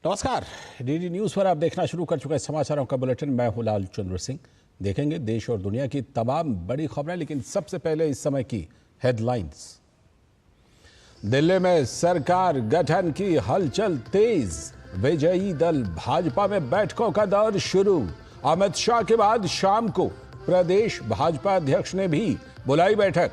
नमस्कार। DD news पर आप देखना शुरू कर चुके समाचारों का बुलेटिन। मैं हूं लालचंद्र सिंह। देखेंगे देश और दुनिया की तमाम बड़ी खबरें, लेकिन सबसे पहले इस समय की हेडलाइंस। दिल्ली में सरकार गठन की हलचल तेज। विजयी दल भाजपा में बैठकों का दौर शुरू। अमित शाह के बाद शाम को प्रदेश भाजपा अध्यक्ष ने भी बुलाई बैठक।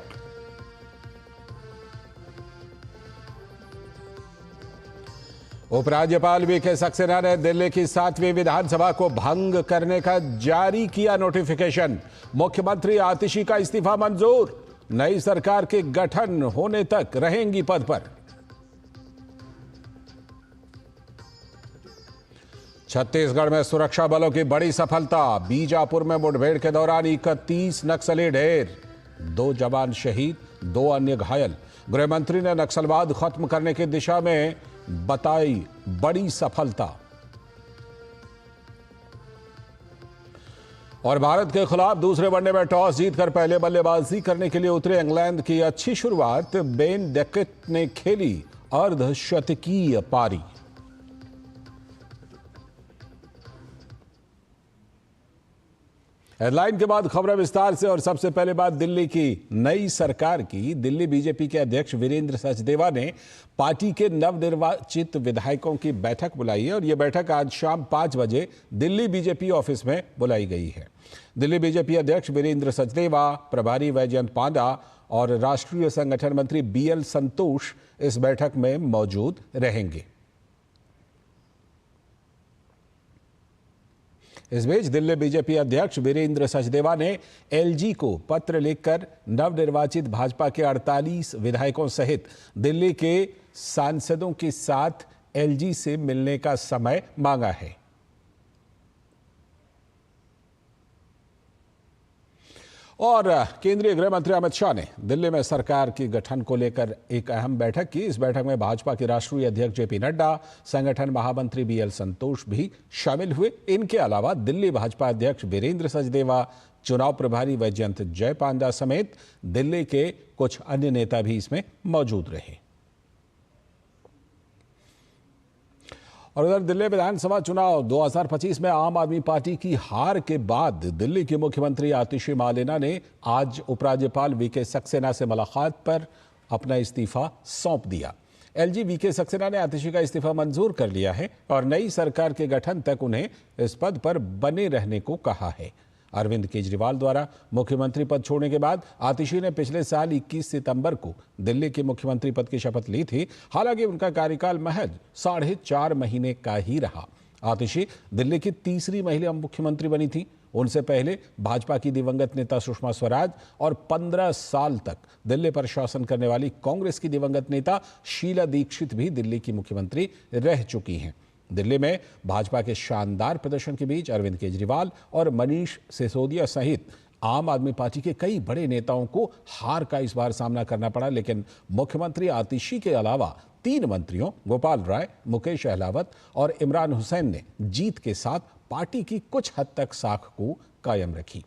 उपराज्यपाल वीके सक्सेना ने दिल्ली की 7वीं विधानसभा को भंग करने का जारी किया नोटिफिकेशन। मुख्यमंत्री आतिशी का इस्तीफा मंजूर। नई सरकार के गठन होने तक रहेंगी पद पर। छत्तीसगढ़ में सुरक्षा बलों की बड़ी सफलता। बीजापुर में मुठभेड़ के दौरान 31 नक्सली ढेर। 2 जवान शहीद, 2 अन्य घायल। गृह मंत्री ने नक्सलवाद खत्म करने की दिशा में बताई बड़ी सफलता। और भारत के खिलाफ दूसरे वनडे में टॉस जीतकर पहले बल्लेबाजी करने के लिए उतरे इंग्लैंड की अच्छी शुरुआत। बेन डेकेट ने खेली अर्धशतकीय पारी। हेडलाइन के बाद खबरें विस्तार से। और सबसे पहले बात दिल्ली की नई सरकार की। दिल्ली बीजेपी के अध्यक्ष वीरेंद्र सचदेवा ने पार्टी के नवनिर्वाचित विधायकों की बैठक बुलाई है और यह बैठक आज शाम 5 बजे दिल्ली बीजेपी ऑफिस में बुलाई गई है। दिल्ली बीजेपी अध्यक्ष वीरेंद्र सचदेवा, प्रभारी वैजयंत पांडा और राष्ट्रीय संगठन मंत्री बीएल संतोष इस बैठक में मौजूद रहेंगे। इस बीच दिल्ली बीजेपी अध्यक्ष वीरेंद्र सचदेवा ने एलजी को पत्र लिखकर नवनिर्वाचित भाजपा के 48 विधायकों सहित दिल्ली के सांसदों के साथ एलजी से मिलने का समय मांगा है। और केंद्रीय गृह मंत्री अमित शाह ने दिल्ली में सरकार की गठन को लेकर एक अहम बैठक की। इस बैठक में भाजपा के राष्ट्रीय अध्यक्ष जेपी नड्डा, संगठन महामंत्री बीएल संतोष भी शामिल हुए। इनके अलावा दिल्ली भाजपा अध्यक्ष वीरेंद्र सचदेवा, चुनाव प्रभारी वैजयंत जय पांडा समेत दिल्ली के कुछ अन्य नेता भी इसमें मौजूद रहे। और उधर दिल्ली विधानसभा चुनाव 2025 में आम आदमी पार्टी की हार के बाद दिल्ली की मुख्यमंत्री आतिशी मालेना ने आज उपराज्यपाल वीके सक्सेना से मुलाकात पर अपना इस्तीफा सौंप दिया। एलजी वीके सक्सेना ने आतिशी का इस्तीफा मंजूर कर लिया है और नई सरकार के गठन तक उन्हें इस पद पर बने रहने को कहा है। अरविंद केजरीवाल द्वारा मुख्यमंत्री पद छोड़ने के बाद आतिशी ने पिछले साल 21 सितंबर को दिल्ली के मुख्यमंत्री पद की शपथ ली थी। हालांकि उनका कार्यकाल महज 4.5 महीने का ही रहा। आतिशी दिल्ली की तीसरी महिला मुख्यमंत्री बनी थी। उनसे पहले भाजपा की दिवंगत नेता सुषमा स्वराज और 15 साल तक दिल्ली पर शासन करने वाली कांग्रेस की दिवंगत नेता शीला दीक्षित भी दिल्ली की मुख्यमंत्री रह चुकी हैं। दिल्ली में भाजपा के शानदार प्रदर्शन के बीच अरविंद केजरीवाल और मनीष सिसोदिया सहित आम आदमी पार्टी के कई बड़े नेताओं को हार का इस बार सामना करना पड़ा। लेकिन मुख्यमंत्री आतिशी के अलावा 3 मंत्रियों गोपाल राय, मुकेश अहलावत और इमरान हुसैन ने जीत के साथ पार्टी की कुछ हद तक साख को कायम रखी।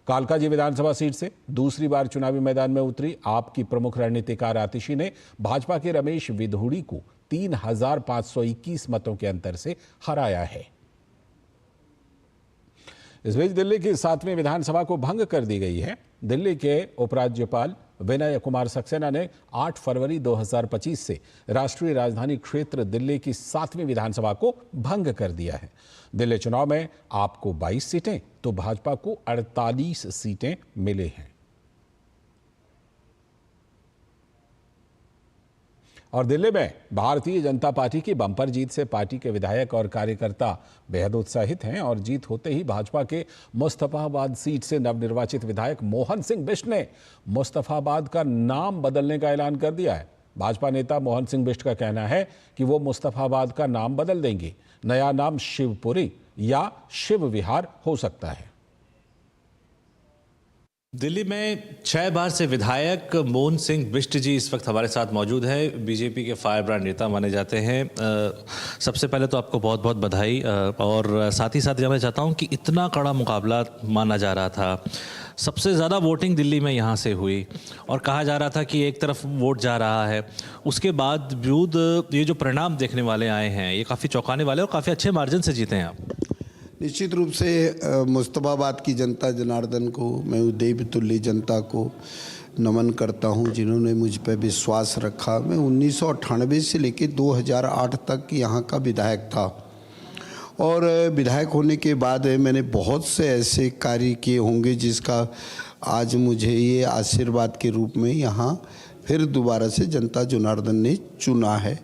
कालकाजी विधानसभा सीट से दूसरी बार चुनावी मैदान में उतरी आप की प्रमुख रणनीतिकार आतिशी ने भाजपा के रमेश विधूड़ी को 3521 मतों के अंतर से हराया है। इस बीच दिल्ली की 7वीं विधानसभा को भंग कर दी गई है। दिल्ली के उपराज्यपाल विनय कुमार सक्सेना ने 8 फरवरी 2025 से राष्ट्रीय राजधानी क्षेत्र दिल्ली की 7वीं विधानसभा को भंग कर दिया है। दिल्ली चुनाव में आप को 22 सीटें तो भाजपा को 48 सीटें मिले हैं। और दिल्ली में भारतीय जनता पार्टी की बम्पर जीत से पार्टी के विधायक और कार्यकर्ता बेहद उत्साहित हैं। और जीत होते ही भाजपा के मुस्तफाबाद सीट से नवनिर्वाचित विधायक मोहन सिंह बिष्ट ने मुस्तफाबाद का नाम बदलने का ऐलान कर दिया है। भाजपा नेता मोहन सिंह बिष्ट का कहना है कि वो मुस्तफाबाद का नाम बदल देंगे। नया नाम शिवपुरी या शिव विहार हो सकता है। दिल्ली में 6 बार से विधायक मोहन सिंह बिष्ट जी इस वक्त हमारे साथ मौजूद हैं। बीजेपी के फायर ब्रांड नेता माने जाते हैं। सबसे पहले तो आपको बहुत बहुत बधाई, और साथ ही साथ जानना चाहता हूं कि इतना कड़ा मुकाबला माना जा रहा था, सबसे ज़्यादा वोटिंग दिल्ली में यहाँ से हुई और कहा जा रहा था कि एक तरफ वोट जा रहा है, उसके बावजूद ये जो परिणाम देखने वाले आए हैं ये काफ़ी चौंकाने वाले और काफ़ी अच्छे मार्जिन से जीते हैं आप। निश्चित रूप से मुस्तफाबाद की जनता जनार्दन को, मैं देवतुल्य जनता को नमन करता हूं, जिन्होंने मुझ पर विश्वास रखा। मैं 1998 से लेकर 2008 तक यहाँ का विधायक था और विधायक होने के बाद मैंने बहुत से ऐसे कार्य किए होंगे जिसका आज मुझे ये आशीर्वाद के रूप में यहाँ फिर दोबारा से जनता जनार्दन ने चुना है।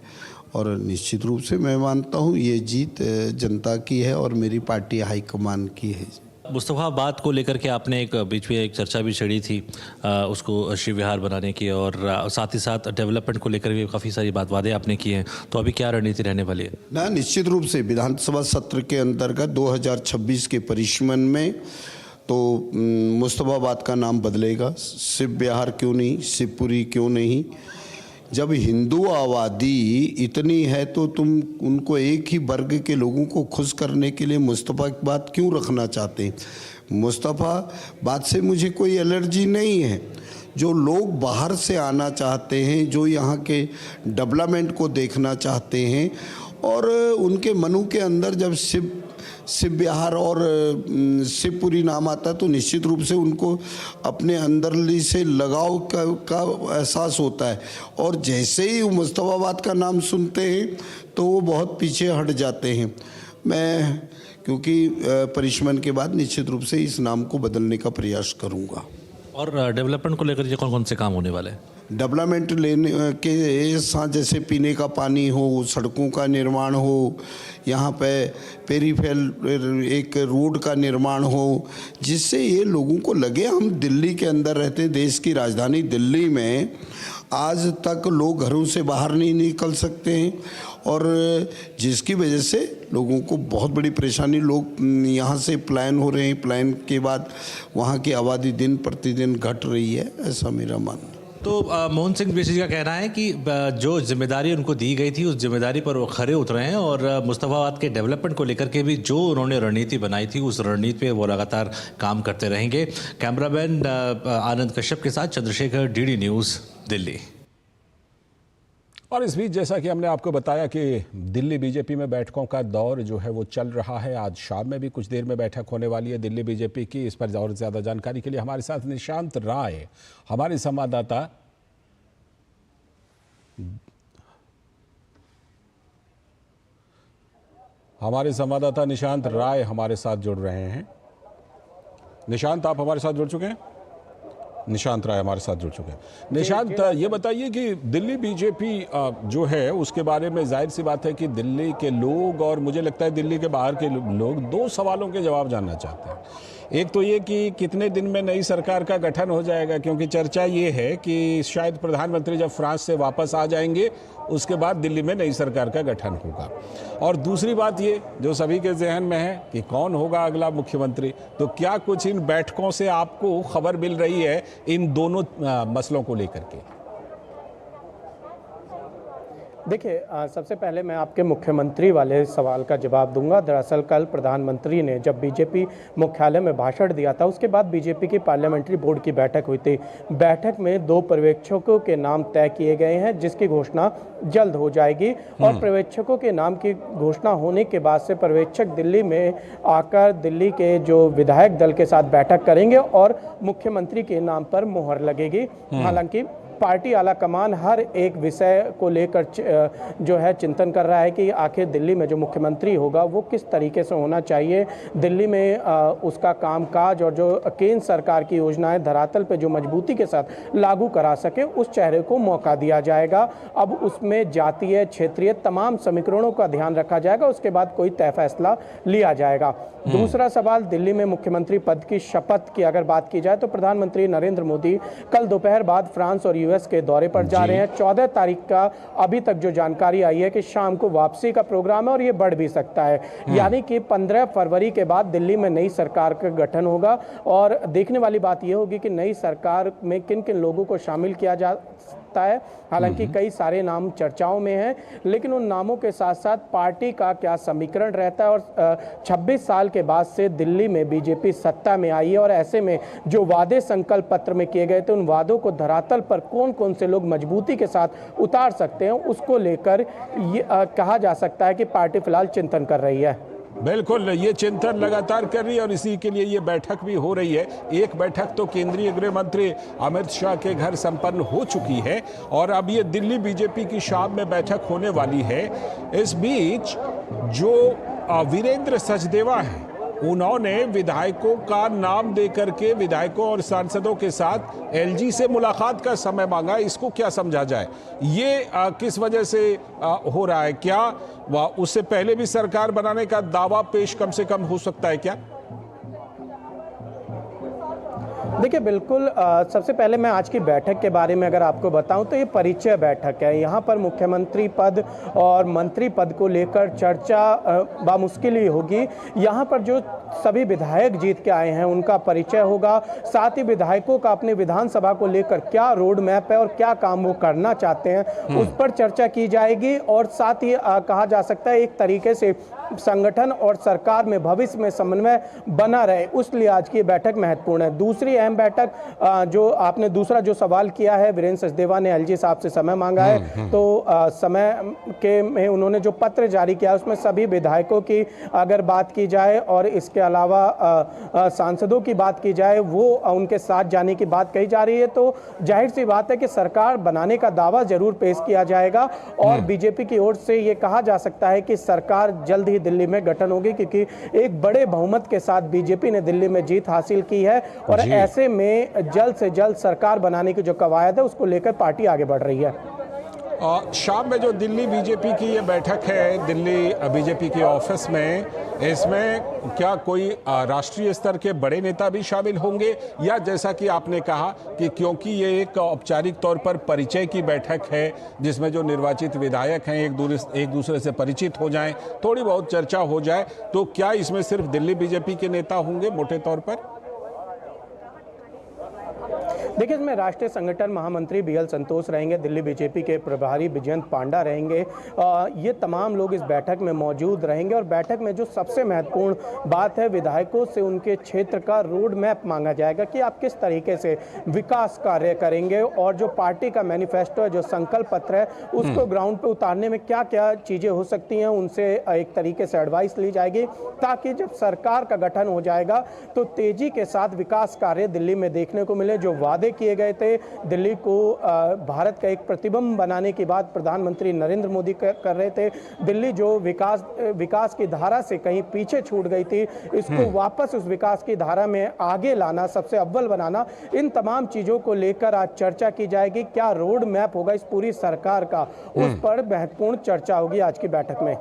और निश्चित रूप से मैं मानता हूँ ये जीत जनता की है और मेरी पार्टी हाईकमान की है। मुस्तफाबाद को लेकर के आपने एक बीच में एक चर्चा भी छेड़ी थी, उसको शिव विहार बनाने की, और साथ ही साथ डेवलपमेंट को लेकर भी काफ़ी सारी वादे आपने किए हैं। तो अभी क्या रणनीति रहने वाली है? ना, निश्चित रूप से विधानसभा सत्र के अंतर्गत 2026 के परिष्मन में तो मुस्तफाबाद का नाम बदलेगा। शिव विहार क्यों नहीं, शिवपुरी क्यों नहीं? जब हिंदू आबादी इतनी है तो तुम उनको एक ही वर्ग के लोगों को खुश करने के लिए मुस्तफाबाद क्यों रखना चाहते हैं? मुस्तफाबाद से मुझे कोई एलर्जी नहीं है। जो लोग बाहर से आना चाहते हैं, जो यहाँ के डेवलपमेंट को देखना चाहते हैं और उनके मनों के अंदर जब शिव विहार और शिवपुरी नाम आता तो निश्चित रूप से उनको अपने अंदरली से लगाव का एहसास होता है, और जैसे ही मुस्तफाबाद का नाम सुनते हैं तो वो बहुत पीछे हट जाते हैं। मैं क्योंकि परिष्मन के बाद निश्चित रूप से इस नाम को बदलने का प्रयास करूँगा। और डेवलपमेंट को लेकर के कौन कौन से काम होने वाले हैं? डेवलपमेंट लेने के साथ जैसे पीने का पानी हो, सड़कों का निर्माण हो, यहाँ पे पेरीफेरल एक रोड का निर्माण हो, जिससे ये लोगों को लगे हम दिल्ली के अंदर रहते। देश की राजधानी दिल्ली में आज तक लोग घरों से बाहर नहीं निकल सकते हैं और जिसकी वजह से लोगों को बहुत बड़ी परेशानी, लोग यहाँ से पलायन हो रहे हैं। पलायन के बाद वहाँ की आबादी दिन प्रतिदिन घट रही है, ऐसा मेरा मानना। तो मोहन सिंह बिष्ट जी का कहना है कि जो जिम्मेदारी उनको दी गई थी उस जिम्मेदारी पर वो खरे उतरे हैं और मुस्तफाबाद के डेवलपमेंट को लेकर के भी जो उन्होंने रणनीति बनाई थी उस रणनीति पे वो लगातार काम करते रहेंगे। कैमरामैन आनंद कश्यप के साथ चंद्रशेखर, डीडी न्यूज़, दिल्ली। और इस बीच जैसा कि हमने आपको बताया कि दिल्ली बीजेपी में बैठकों का दौर जो है वो चल रहा है। आज शाम में भी कुछ देर में बैठक होने वाली है दिल्ली बीजेपी की। इस पर और ज़्यादा जानकारी के लिए हमारे साथ निशांत राय हमारे संवाददाता निशांत राय हमारे साथ जुड़ रहे हैं। निशांत, आप हमारे साथ जुड़ चुके हैं? निशांत राय हमारे साथ जुड़ चुके हैं। निशांत, ये बताइए कि दिल्ली बीजेपी जो है उसके बारे में जाहिर सी बात है कि दिल्ली के लोग और मुझे लगता है दिल्ली के बाहर के लोग दो सवालों के जवाब जानना चाहते हैं। एक तो ये कि कितने दिन में नई सरकार का गठन हो जाएगा, क्योंकि चर्चा ये है कि शायद प्रधानमंत्री जब फ्रांस से वापस आ जाएंगे उसके बाद दिल्ली में नई सरकार का गठन होगा। और दूसरी बात ये जो सभी के जहन में है कि कौन होगा अगला मुख्यमंत्री। तो क्या कुछ इन बैठकों से आपको खबर मिल रही है इन दोनों मसलों को लेकर के? देखिए, सबसे पहले मैं आपके मुख्यमंत्री वाले सवाल का जवाब दूंगा। दरअसल कल प्रधानमंत्री ने जब बीजेपी मुख्यालय में भाषण दिया था उसके बाद बीजेपी की पार्लियामेंट्री बोर्ड की बैठक हुई थी। बैठक में 2 पर्यवेक्षकों के नाम तय किए गए हैं जिसकी घोषणा जल्द हो जाएगी और पर्यवेक्षकों के नाम की घोषणा होने के बाद से पर्यवेक्षक दिल्ली में आकर दिल्ली के जो विधायक दल के साथ बैठक करेंगे और मुख्यमंत्री के नाम पर मोहर लगेगी। हालांकि पार्टी आला कमान हर एक विषय को लेकर जो है चिंतन कर रहा है कि आखिर दिल्ली में जो मुख्यमंत्री होगा वो किस तरीके से होना चाहिए। दिल्ली में उसका कामकाज और जो केंद्र सरकार की योजनाएं धरातल पे जो मजबूती के साथ लागू करा सके उस चेहरे को मौका दिया जाएगा। अब उसमें जातीय, क्षेत्रीय तमाम समीकरणों का ध्यान रखा जाएगा, उसके बाद कोई तय फैसला लिया जाएगा। दूसरा सवाल, दिल्ली में मुख्यमंत्री पद की शपथ की अगर बात की जाए तो प्रधानमंत्री नरेंद्र मोदी कल दोपहर बाद फ्रांस और यूएस के दौरे पर जा रहे हैं। 14 तारीख का अभी तक जो जानकारी आई है कि शाम को वापसी का प्रोग्राम है और ये बढ़ भी सकता है, यानी कि 15 फरवरी के बाद दिल्ली में नई सरकार का गठन होगा। और देखने वाली बात यह होगी कि नई सरकार में किन किन लोगों को शामिल किया जा सकता है। हालांकि कई सारे नाम चर्चाओं में हैं, लेकिन उन नामों के साथ साथ पार्टी का क्या समीकरण रहता है। और 26 साल के बाद से दिल्ली में बीजेपी सत्ता में आई है और ऐसे में जो वादे संकल्प पत्र में किए गए थे, उन वादों को धरातल पर कौन कौन से लोग मजबूती के साथ उतार सकते हैं, उसको लेकर कहा जा सकता है कि पार्टी फिलहाल चिंतन कर रही है। बिल्कुल, ये चिंतन लगातार कर रही है और इसी के लिए ये बैठक भी हो रही है। एक बैठक तो केंद्रीय गृह मंत्री अमित शाह के घर संपन्न हो चुकी है और अब ये दिल्ली बीजेपी की शाम में बैठक होने वाली है। इस बीच जो वीरेंद्र सचदेवा है, उन्होंने विधायकों का नाम देकर के विधायकों और सांसदों के साथ एलजी से मुलाकात का समय मांगा। इसको क्या समझा जाए, ये किस वजह से हो रहा है? क्या उससे पहले भी सरकार बनाने का दावा पेश कम से कम हो सकता है क्या? देखिए, बिल्कुल सबसे पहले मैं आज की बैठक के बारे में अगर आपको बताऊं तो ये परिचय बैठक है। यहाँ पर मुख्यमंत्री पद और मंत्री पद को लेकर चर्चा बामुश्किल ही होगी। यहाँ पर जो सभी विधायक जीत के आए हैं उनका परिचय होगा, साथ ही विधायकों का अपने विधानसभा को लेकर क्या रोड मैप है और क्या काम वो करना चाहते हैं उस पर चर्चा की जाएगी। और साथ ही कहा जा सकता है एक तरीके से संगठन और सरकार में भविष्य में समन्वय बना रहे, उसलिए आज की बैठक महत्वपूर्ण है। दूसरी अहम बैठक जो आपने दूसरा जो सवाल किया है, वीरेंद्र सचदेवा ने एलजी साहब से समय मांगा है, तो समय के में उन्होंने जो पत्र जारी किया उसमें सभी विधायकों की अगर बात की जाए और इसके अलावा सांसदों की बात की जाए, वो उनके साथ जाने की बात कही जा रही है। तो जाहिर सी बात है कि सरकार बनाने का दावा जरूर पेश किया जाएगा और बीजेपी की ओर से ये कहा जा सकता है कि सरकार जल्द ही दिल्ली में गठन होगी, क्योंकि एक बड़े बहुमत के साथ बीजेपी ने दिल्ली में जीत हासिल की है और ऐसे में जल्द से जल्द सरकार बनाने की जो कवायद है उसको लेकर पार्टी आगे बढ़ रही है। शाम में जो दिल्ली बीजेपी की ये बैठक है, दिल्ली बीजेपी के ऑफिस में, इसमें क्या कोई राष्ट्रीय स्तर के बड़े नेता भी शामिल होंगे, या जैसा कि आपने कहा कि क्योंकि ये एक औपचारिक तौर पर परिचय की बैठक है जिसमें जो निर्वाचित विधायक हैं एक दूसरे से परिचित हो जाएं, थोड़ी बहुत चर्चा हो जाए, तो क्या इसमें सिर्फ दिल्ली बीजेपी के नेता होंगे मोटे तौर पर? देखिए, इसमें राष्ट्रीय संगठन महामंत्री बीएल संतोष रहेंगे, दिल्ली बीजेपी के प्रभारी विजयंत पांडा रहेंगे। ये तमाम लोग इस बैठक में मौजूद रहेंगे और बैठक में जो सबसे महत्वपूर्ण बात है, विधायकों से उनके क्षेत्र का रोड मैप मांगा जाएगा कि आप किस तरीके से विकास कार्य करेंगे और जो पार्टी का मैनिफेस्टो है, जो संकल्प पत्र है, उसको ग्राउंड पे उतारने में क्या क्या चीज़ें हो सकती हैं, उनसे एक तरीके से एडवाइस ली जाएगी, ताकि जब सरकार का गठन हो जाएगा तो तेजी के साथ विकास कार्य दिल्ली में देखने को मिले। जो वादे किए गए थे, दिल्ली को भारत का एक प्रतिबिंब बनाने की बात प्रधानमंत्री नरेंद्र मोदी कर रहे थे, दिल्ली जो विकास की धारा से कहीं पीछे छूट गई थी, इसको वापस उस विकास की धारा में आगे लाना, सबसे अव्वल बनाना, इन तमाम चीजों को लेकर आज चर्चा की जाएगी। क्या रोड मैप होगा इस पूरी सरकार का, उस पर महत्वपूर्ण चर्चा होगी आज की बैठक में।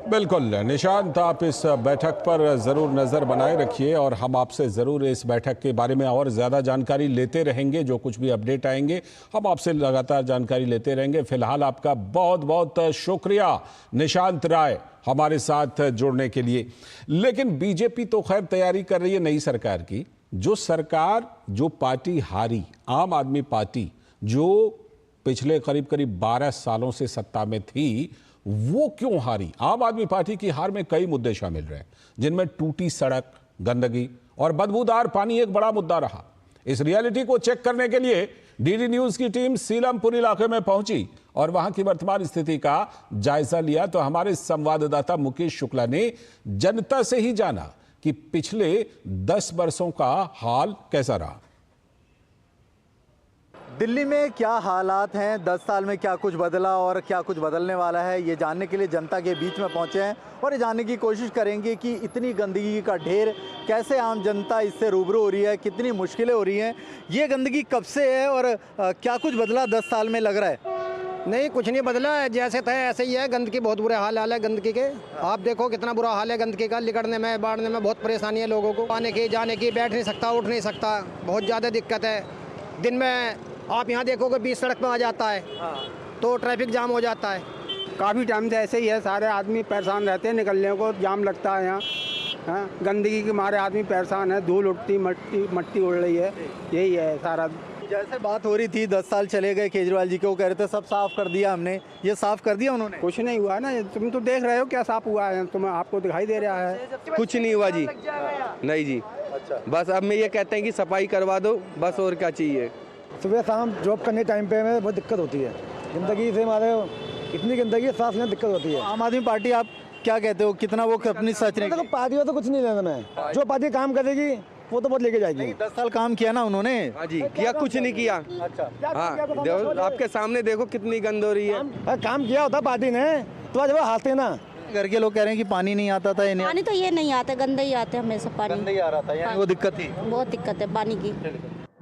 बिल्कुल निशांत, आप इस बैठक पर ज़रूर नज़र बनाए रखिए और हम आपसे ज़रूर इस बैठक के बारे में और ज़्यादा जानकारी लेते रहेंगे। जो कुछ भी अपडेट आएंगे हम आपसे लगातार जानकारी लेते रहेंगे। फिलहाल आपका बहुत बहुत शुक्रिया निशांत राय हमारे साथ जुड़ने के लिए। लेकिन बीजेपी तो खैर तैयारी कर रही है नई सरकार की। जो सरकार, जो पार्टी हारी, आम आदमी पार्टी, जो पिछले करीब 12 सालों से सत्ता में थी, वो क्यों हारी? आम आदमी पार्टी की हार में कई मुद्दे शामिल रहे, जिनमें टूटी सड़क, गंदगी और बदबूदार पानी एक बड़ा मुद्दा रहा। इस रियलिटी को चेक करने के लिए डीडी न्यूज की टीम सीलमपुर इलाके में पहुंची और वहां की वर्तमान स्थिति का जायजा लिया। तो हमारे संवाददाता मुकेश शुक्ला ने जनता से ही जाना कि पिछले 10 वर्षों का हाल कैसा रहा। दिल्ली में क्या हालात हैं, 10 साल में क्या कुछ बदला और क्या कुछ बदलने वाला है, ये जानने के लिए जनता के बीच में पहुंचे हैं और ये जानने की कोशिश करेंगे कि इतनी गंदगी का ढेर कैसे आम जनता इससे रूबरू हो रही है, कितनी मुश्किलें हो रही हैं, ये गंदगी कब से है और क्या कुछ बदला 10 साल में लग रहा है। नहीं, कुछ नहीं बदला है, जैसे था ऐसे ही है। गंदगी बहुत बुरे हाल है गंदगी के, आप देखो कितना बुरा हाल है गंदगी का। निकलने में, बाढ़ने में बहुत परेशानी है लोगों को, आने की जाने की, बैठ नहीं सकता, उठ नहीं सकता, बहुत ज़्यादा दिक्कत है। दिन में आप यहाँ देखोगे बीच सड़क पे आ जाता है तो ट्रैफिक जाम हो जाता है। काफ़ी टाइम से ऐसे ही है, सारे आदमी परेशान रहते हैं, निकलने को जाम लगता है यहाँ। हाँ, गंदगी के मारे आदमी परेशान है, धूल उठती, मट्टी उड़ रही है, यही है सारा। जैसे बात हो रही थी 10 साल चले गए केजरीवाल जी के, वो कह रहे थे सब साफ कर दिया हमने, ये साफ कर दिया उन्होंने? कुछ नहीं हुआ ना, तुम तो देख रहे हो क्या साफ हुआ है, तुम आपको दिखाई दे रहा है। कुछ नहीं हुआ जी, नहीं जी। अच्छा, बस अब मैं ये कहते हैं कि सफाई करवा दो बस, और क्या चाहिए। सुबह शाम जॉब करने टाइम पे हमें बहुत दिक्कत होती है, ज़िंदगी से हमारे इतनी गंदगी सांस लेने दिक्कत होती है। आम आदमी पार्टी आप क्या कहते हो, कितना वो अपनी सच नहीं? देखो पार्टी में तो कुछ नहीं लेना मैं, जो पार्टी काम करेगी वो तो बहुत लेके जाएगी। 10 साल काम किया ना उन्होंने। हाँ जी, किया, कुछ नहीं किया। अच्छा, हाँ देखो, आपके सामने देखो कितनी गंद हो रही है। काम किया होता पार्टी ने तो आज वो हारते ना। घर के लोग कह रहे हैं कि पानी नहीं आता था, इन्हें पानी तो ये नहीं आता, गंदा ही आता है हमेशा पानी। गंदा ही आ रहा था, यानी वो दिक्कत थी। बहुत दिक्कत है पानी की।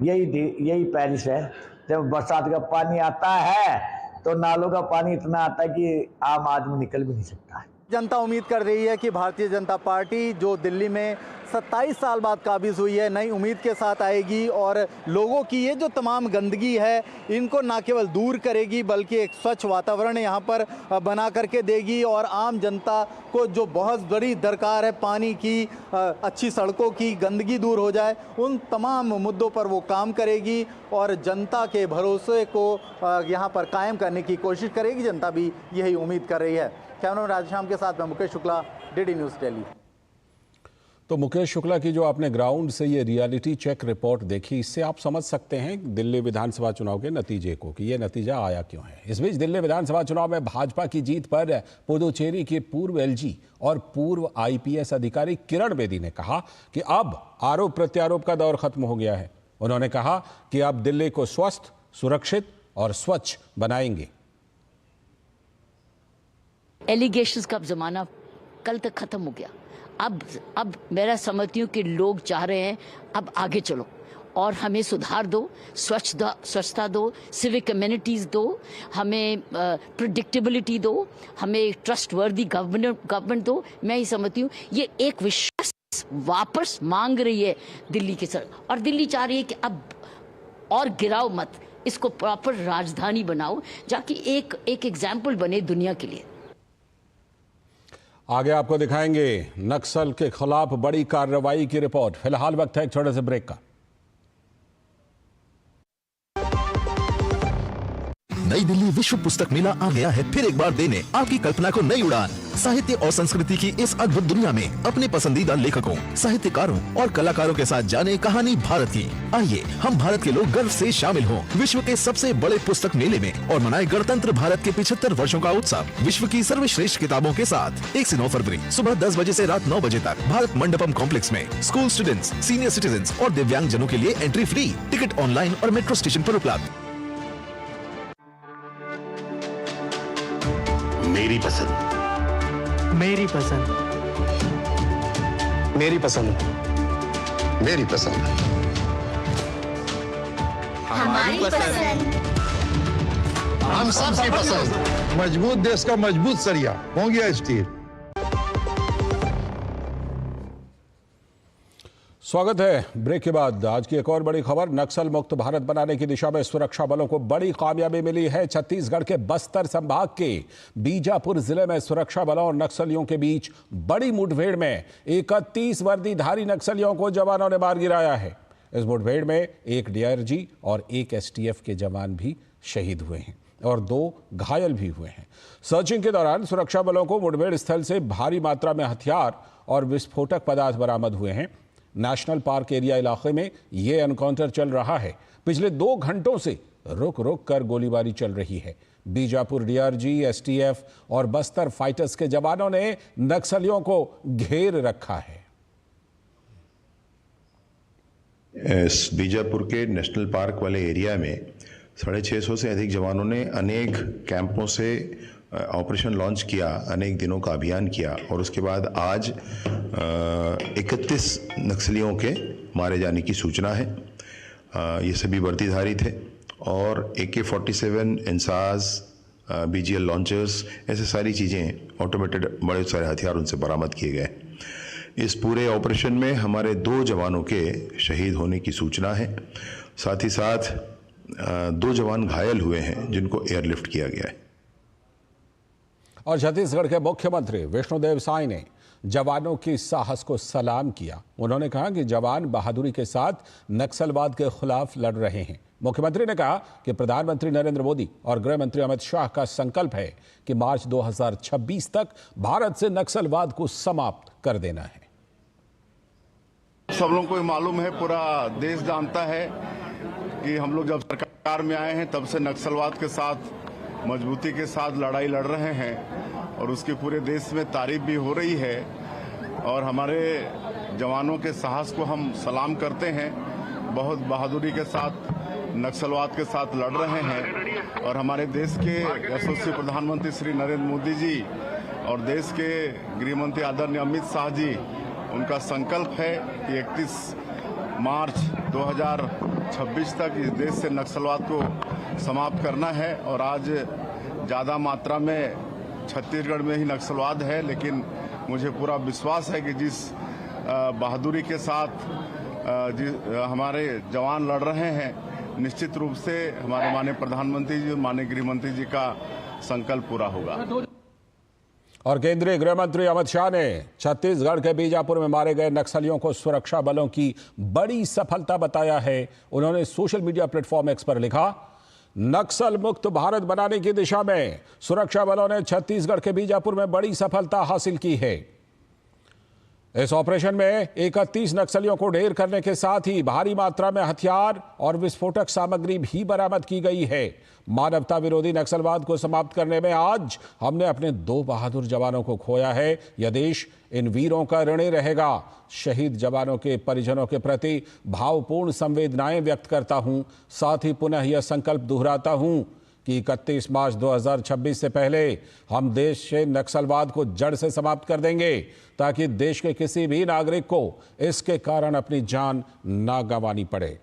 यही पेरिस है, जब बरसात का पानी आता है तो नालों का पानी इतना आता है कि आम आदमी निकल भी नहीं सकता है। जनता उम्मीद कर रही है कि भारतीय जनता पार्टी जो दिल्ली में 27 साल बाद काबिज हुई है, नई उम्मीद के साथ आएगी और लोगों की ये जो तमाम गंदगी है इनको ना केवल दूर करेगी बल्कि एक स्वच्छ वातावरण यहाँ पर बना करके देगी। और आम जनता को जो बहुत बड़ी दरकार है, पानी की, अच्छी सड़कों की, गंदगी दूर हो जाए, उन तमाम मुद्दों पर वो काम करेगी और जनता के भरोसे को यहाँ पर कायम करने की कोशिश करेगी। जनता भी यही उम्मीद कर रही है। कैमरामैन राधेश्याम के साथ मैं मुकेश शुक्ला, डीडी न्यूज़ दिल्ली। तो मुकेश शुक्ला की जो आपने ग्राउंड से ये रियलिटी चेक रिपोर्ट देखी, इससे आप समझ सकते हैं दिल्ली विधानसभा चुनाव के नतीजे को कि ये नतीजा आया क्यों है। इस बीच दिल्ली विधानसभा चुनाव में भाजपा की जीत पर पुदुचेरी के पूर्व एलजी और पूर्व आईपीएस अधिकारी किरण बेदी ने कहा कि अब आरोप प्रत्यारोप का दौर खत्म हो गया है। उन्होंने कहा कि अब दिल्ली को स्वस्थ, सुरक्षित और स्वच्छ बनाएंगे। एलिगेशंस का जमाना कल तक खत्म हो गया। अब मेरा समझती हूँ कि लोग चाह रहे हैं अब आगे चलो और हमें सुधार दो, स्वच्छता दो, सिविक कम्युनिटीज़ दो, हमें प्रेडिक्टेबिलिटी दो, हमें ट्रस्टवर्दी गवर्नमेंट दो। मैं ही समझती हूँ ये एक विश्वास वापस मांग रही है दिल्ली की सरकार, और दिल्ली चाह रही है कि अब और गिराओ मत, इसको प्रॉपर राजधानी बनाओ जाकि एक एग्जाम्पल बने दुनिया के लिए। आगे आपको दिखाएंगे नक्सल के खिलाफ बड़ी कार्रवाई की रिपोर्ट। फिलहाल वक्त है एक छोटे से ब्रेक का। नई दिल्ली विश्व पुस्तक मेला आ गया है फिर एक बार देने आपकी कल्पना को नई उड़ान। साहित्य और संस्कृति की इस अद्भुत दुनिया में अपने पसंदीदा लेखकों, साहित्यकारों और कलाकारों के साथ जाने कहानी भारत की। आइए हम भारत के लोग गर्व से शामिल हों विश्व के सबसे बड़े पुस्तक मेले में और मनाए गणतंत्र भारत के 75 वर्षों का उत्सव विश्व की सर्वश्रेष्ठ किताबों के साथ। 1 से 9 फरवरी सुबह 10 बजे से रात 9 बजे तक भारत मंडपम कॉम्प्लेक्स में स्कूल स्टूडेंट्स, सीनियर सिटीजन और दिव्यांग जनों के लिए एंट्री फ्री। टिकट ऑनलाइन और मेट्रो स्टेशन पर उपलब्ध। मेरी पसंद, मेरी पसंद, मेरी पसंद, मेरी पसंद, हमारी पसंद, हम सबकी पसंद। मजबूत देश का मजबूत सरिया हो गया स्टील। स्वागत है ब्रेक के बाद। आज की एक और बड़ी खबर, नक्सल मुक्त भारत बनाने की दिशा में सुरक्षा बलों को बड़ी कामयाबी मिली है। छत्तीसगढ़ के बस्तर संभाग के बीजापुर जिले में सुरक्षा बलों और नक्सलियों के बीच बड़ी मुठभेड़ में 31 वर्दीधारी नक्सलियों को जवानों ने मार गिराया है। इस मुठभेड़ में एक डीआरजी और एक एसटीएफ के जवान भी शहीद हुए हैं और 2 घायल भी हुए हैं। सर्चिंग के दौरान सुरक्षा बलों को मुठभेड़ स्थल से भारी मात्रा में हथियार और विस्फोटक पदार्थ बरामद हुए हैं। नेशनल पार्क एरिया इलाके में यह एनकाउंटर चल रहा है। पिछले 2 घंटों से रुक रुक कर गोलीबारी चल रही है। बीजापुर डीआरजी, एसटीएफ और बस्तर फाइटर्स के जवानों ने नक्सलियों को घेर रखा है। इस बीजापुर के नेशनल पार्क वाले एरिया में 650 से अधिक जवानों ने अनेक कैंपों से ऑपरेशन लॉन्च किया, अनेक दिनों का अभियान किया और उसके बाद आज 31 नक्सलियों के मारे जाने की सूचना है। ये सभी वर्दीधारी थे और AK-47, इंसास, BGL लॉन्चर्स, ऐसे सारी चीज़ें ऑटोमेटेड बड़े सारे हथियार उनसे बरामद किए गए। इस पूरे ऑपरेशन में हमारे 2 जवानों के शहीद होने की सूचना है। साथ ही साथ 2 जवान घायल हुए हैं जिनको एयरलिफ्ट किया गया है। और छत्तीसगढ़ के मुख्यमंत्री विष्णुदेव साय ने जवानों की साहस को सलाम किया। उन्होंने कहा कि जवान बहादुरी के साथ नक्सलवाद के खिलाफ लड़ रहे हैं। मुख्यमंत्री ने कहा कि प्रधानमंत्री नरेंद्र मोदी और गृह मंत्री अमित शाह का संकल्प है कि मार्च 2026 तक भारत से नक्सलवाद को समाप्त कर देना है। सब लोगों को मालूम है, पूरा देश जानता है कि हम लोग जब सरकार में आए हैं तब से नक्सलवाद के साथ मजबूती के साथ लड़ाई लड़ रहे हैं और उसकी पूरे देश में तारीफ भी हो रही है। और हमारे जवानों के साहस को हम सलाम करते हैं। बहुत बहादुरी के साथ नक्सलवाद के साथ लड़ रहे हैं और हमारे देश के यशस्वी प्रधानमंत्री श्री नरेंद्र मोदी जी और देश के गृह मंत्री आदरणीय अमित शाह जी, उनका संकल्प है कि 31 मार्च 2026 तक इस देश से नक्सलवाद को समाप्त करना है। और आज ज़्यादा मात्रा में छत्तीसगढ़ में ही नक्सलवाद है, लेकिन मुझे पूरा विश्वास है कि जिस बहादुरी के साथ हमारे जवान लड़ रहे हैं, निश्चित रूप से हमारे माननीय प्रधानमंत्री जी, माननीय गृह मंत्री जी का संकल्प पूरा होगा। और केंद्रीय गृह मंत्री अमित शाह ने छत्तीसगढ़ के बीजापुर में मारे गए नक्सलियों को सुरक्षा बलों की बड़ी सफलता बताया है। उन्होंने सोशल मीडिया प्लेटफॉर्म एक्स पर लिखा, नक्सल मुक्त भारत बनाने की दिशा में सुरक्षा बलों ने छत्तीसगढ़ के बीजापुर में बड़ी सफलता हासिल की है। इस ऑपरेशन में 31 नक्सलियों को ढेर करने के साथ ही भारी मात्रा में हथियार और विस्फोटक सामग्री भी बरामद की गई है। मानवता विरोधी नक्सलवाद को समाप्त करने में आज हमने अपने 2 बहादुर जवानों को खोया है। यह देश इन वीरों का ऋणी रहेगा। शहीद जवानों के परिजनों के प्रति भावपूर्ण संवेदनाएं व्यक्त करता हूं। साथ ही पुनः यह संकल्प दोहराता हूं कि 31 मार्च 2026 से पहले हम देश से नक्सलवाद को जड़ से समाप्त कर देंगे, ताकि देश के किसी भी नागरिक को इसके कारण अपनी जान ना गंवानी पड़े।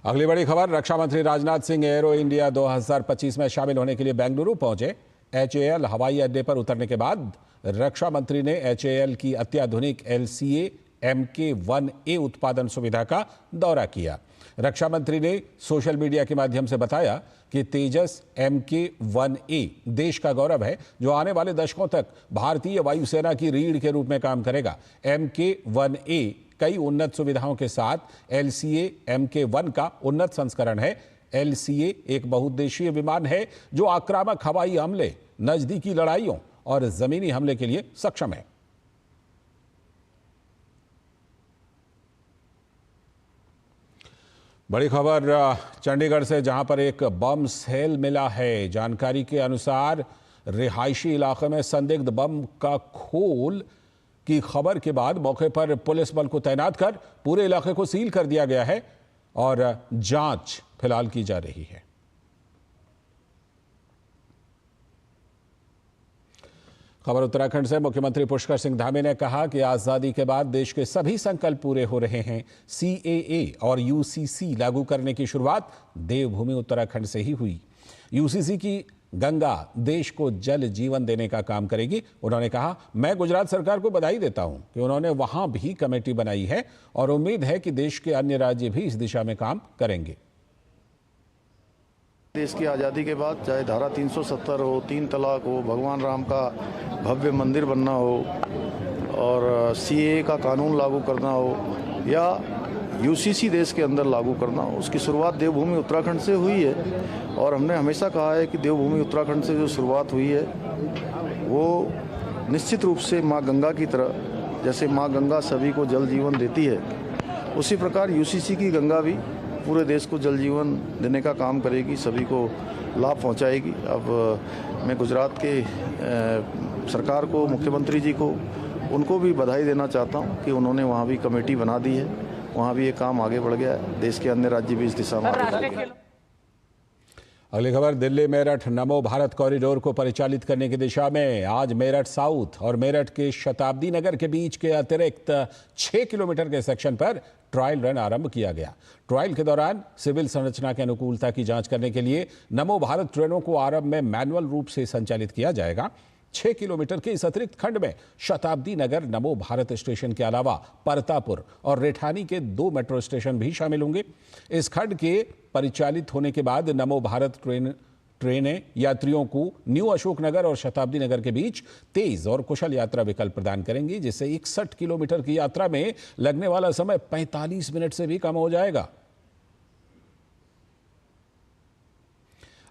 अगली बड़ी खबर, रक्षा मंत्री राजनाथ सिंह एरो इंडिया 2025 में शामिल होने के लिए बेंगलुरु पहुंचे। HAL हवाई अड्डे पर उतरने के बाद रक्षा मंत्री ने HAL की अत्याधुनिक LCA MK-1A उत्पादन सुविधा का दौरा किया। रक्षा मंत्री ने सोशल मीडिया के माध्यम से बताया कि तेजस MK-1A देश का गौरव है, जो आने वाले दशकों तक भारतीय वायुसेना की रीढ़ के रूप में काम करेगा। MK-1A कई उन्नत सुविधाओं के साथ LCA MK-1 का उन्नत संस्करण है। LCA एक बहुउद्देशीय विमान है जो आक्रामक हवाई हमले, नजदीकी लड़ाइयों और जमीनी हमले के लिए सक्षम है। बड़ी खबर चंडीगढ़ से, जहां पर एक बम सेल मिला है। जानकारी के अनुसार रिहायशी इलाके में संदिग्ध बम का खोल की खबर के बाद मौके पर पुलिस बल को तैनात कर पूरे इलाके को सील कर दिया गया है और जांच फिलहाल की जा रही है। खबर उत्तराखंड से, मुख्यमंत्री पुष्कर सिंह धामी ने कहा कि आजादी के बाद देश के सभी संकल्प पूरे हो रहे हैं। CAA और UCC लागू करने की शुरुआत देवभूमि उत्तराखंड से ही हुई। UCC की गंगा देश को जल जीवन देने का काम करेगी। उन्होंने कहा, मैं गुजरात सरकार को बधाई देता हूं कि उन्होंने वहां भी कमेटी बनाई है और उम्मीद है कि देश के अन्य राज्य भी इस दिशा में काम करेंगे। देश की आज़ादी के बाद चाहे धारा 370 हो, 3 तलाक हो, भगवान राम का भव्य मंदिर बनना हो और CAA का कानून लागू करना हो या UCC देश के अंदर लागू करना हो, उसकी शुरुआत देवभूमि उत्तराखंड से हुई है। और हमने हमेशा कहा है कि देवभूमि उत्तराखंड से जो शुरुआत हुई है वो निश्चित रूप से माँ गंगा की तरह, जैसे माँ गंगा सभी को जल जीवन देती है, उसी प्रकार UCC की गंगा भी पूरे देश को जल जीवन देने का काम करेगी, सभी को लाभ पहुंचाएगी। अब मैं गुजरात के सरकार को, मुख्यमंत्री जी को, उनको भी बधाई देना चाहता हूं कि उन्होंने वहां भी कमेटी बना दी है, वहां भी ये काम आगे बढ़ गया है। देश के अन्य राज्य भी इस दिशा में आगे बढ़ गए। अगली खबर, दिल्ली मेरठ नमो भारत कॉरिडोर को परिचालित करने की दिशा में आज मेरठ साउथ और मेरठ के शताब्दी नगर के बीच के अतिरिक्त 6 किलोमीटर के सेक्शन पर ट्रायल रन आरंभ किया गया। ट्रायल के दौरान सिविल संरचना की अनुकूलता की जांच करने के लिए नमो भारत ट्रेनों को आरंभ में मैनुअल रूप से संचालित किया जाएगा। 6 किलोमीटर के इस अतिरिक्त खंड में शताब्दी नगर नमो भारत स्टेशन के अलावा परतापुर और रेठानी के 2 मेट्रो स्टेशन भी शामिल होंगे। इस खंड के परिचालित होने के बाद नमो भारत ट्रेनें यात्रियों को न्यू अशोकनगर और शताब्दी नगर के बीच तेज और कुशल यात्रा विकल्प प्रदान करेंगी, जिससे 61 किलोमीटर की यात्रा में लगने वाला समय 45 मिनट से भी कम हो जाएगा।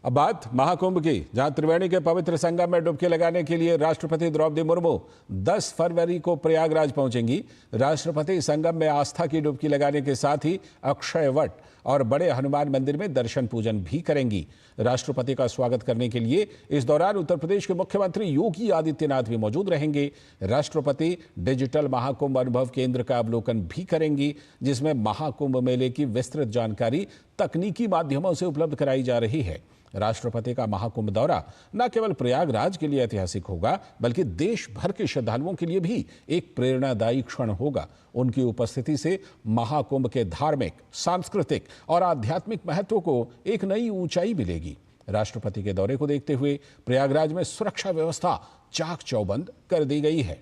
अब बात महाकुंभ की, जहां त्रिवेणी के पवित्र संगम में डुबकी लगाने के लिए राष्ट्रपति द्रौपदी मुर्मू 10 फरवरी को प्रयागराज पहुंचेंगी। राष्ट्रपति संगम में आस्था की डुबकी लगाने के साथ ही अक्षय वट और बड़े हनुमान मंदिर में दर्शन पूजन भी करेंगी। राष्ट्रपति का स्वागत करने के लिए इस दौरान उत्तर प्रदेश के मुख्यमंत्री योगी आदित्यनाथ भी मौजूद रहेंगे। राष्ट्रपति डिजिटल महाकुंभ अनुभव केंद्र का अवलोकन भी करेंगी, जिसमें महाकुंभ मेले की विस्तृत जानकारी तकनीकी माध्यमों से उपलब्ध कराई जा रही है। राष्ट्रपति का महाकुंभ दौरा न केवल प्रयागराज के लिए ऐतिहासिक होगा, बल्कि देश भर के श्रद्धालुओं के लिए भी एक प्रेरणादायी क्षण होगा। उनकी उपस्थिति से महाकुंभ के धार्मिक, सांस्कृतिक और आध्यात्मिक महत्व को एक नई ऊंचाई मिलेगी। राष्ट्रपति के दौरे को देखते हुए प्रयागराज में सुरक्षा व्यवस्था चाक चौबंद कर दी गई है।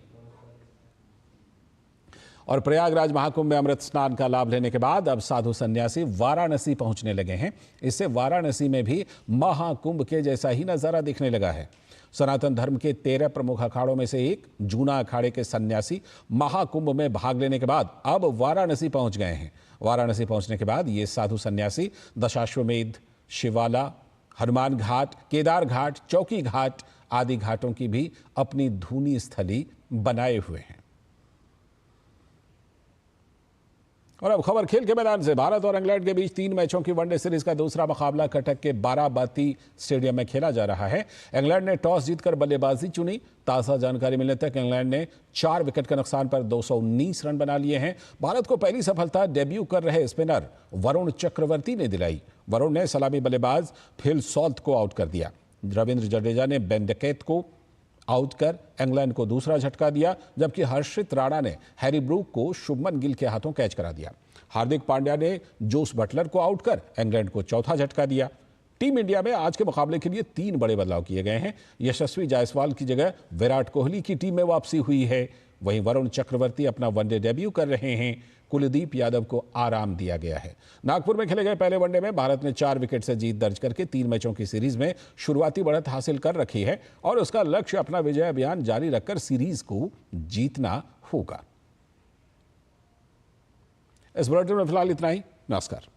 और प्रयागराज महाकुंभ में अमृत स्नान का लाभ लेने के बाद अब साधु सन्यासी वाराणसी पहुंचने लगे हैं। इससे वाराणसी में भी महाकुंभ के जैसा ही नजारा दिखने लगा है। सनातन धर्म के 13 प्रमुख अखाड़ों में से एक जूना अखाड़े के सन्यासी महाकुंभ में भाग लेने के बाद अब वाराणसी पहुंच गए हैं। वाराणसी पहुंचने के बाद ये साधु सन्यासी दशाश्वमेध, शिवाला, हनुमान घाट, केदार घाट, चौकी घाट आदि घाटों की भी अपनी धूनी स्थली बनाए हुए हैं। और अब खबर खेल के मैदान से। भारत और इंग्लैंड के बीच 3 मैचों की वनडे सीरीज का दूसरा मुकाबला कटक के बाराबाती स्टेडियम में खेला जा रहा है। इंग्लैंड ने टॉस जीतकर बल्लेबाजी चुनी। ताज़ा जानकारी मिलने तक इंग्लैंड ने 4 विकेट के नुकसान पर 219 रन बना लिए हैं। भारत को पहली सफलता डेब्यू कर रहे स्पिनर वरुण चक्रवर्ती ने दिलाई। वरुण ने सलामी बल्लेबाज फिल सॉल्ट को आउट कर दिया। रविंद्र जडेजा ने बेन डकेट को आउट कर इंग्लैंड को दूसरा झटका दिया, जबकि हर्षित राणा ने हैरी ब्रूक को शुभमन गिल के हाथों कैच करा दिया। हार्दिक पांड्या ने जोस बटलर को आउट कर इंग्लैंड को चौथा झटका दिया। टीम इंडिया में आज के मुकाबले के लिए 3 बड़े बदलाव किए गए हैं। यशस्वी जायसवाल की जगह विराट कोहली की टीम में वापसी हुई है। वहीं वरुण चक्रवर्ती अपना वनडे डेब्यू कर रहे हैं। कुलदीप यादव को आराम दिया गया है। नागपुर में खेले गए पहले वनडे में भारत ने 4 विकेट से जीत दर्ज करके 3 मैचों की सीरीज में शुरुआती बढ़त हासिल कर रखी है और उसका लक्ष्य अपना विजय अभियान जारी रखकर सीरीज को जीतना होगा। इस बुलेटिन में फिलहाल इतना ही। नमस्कार।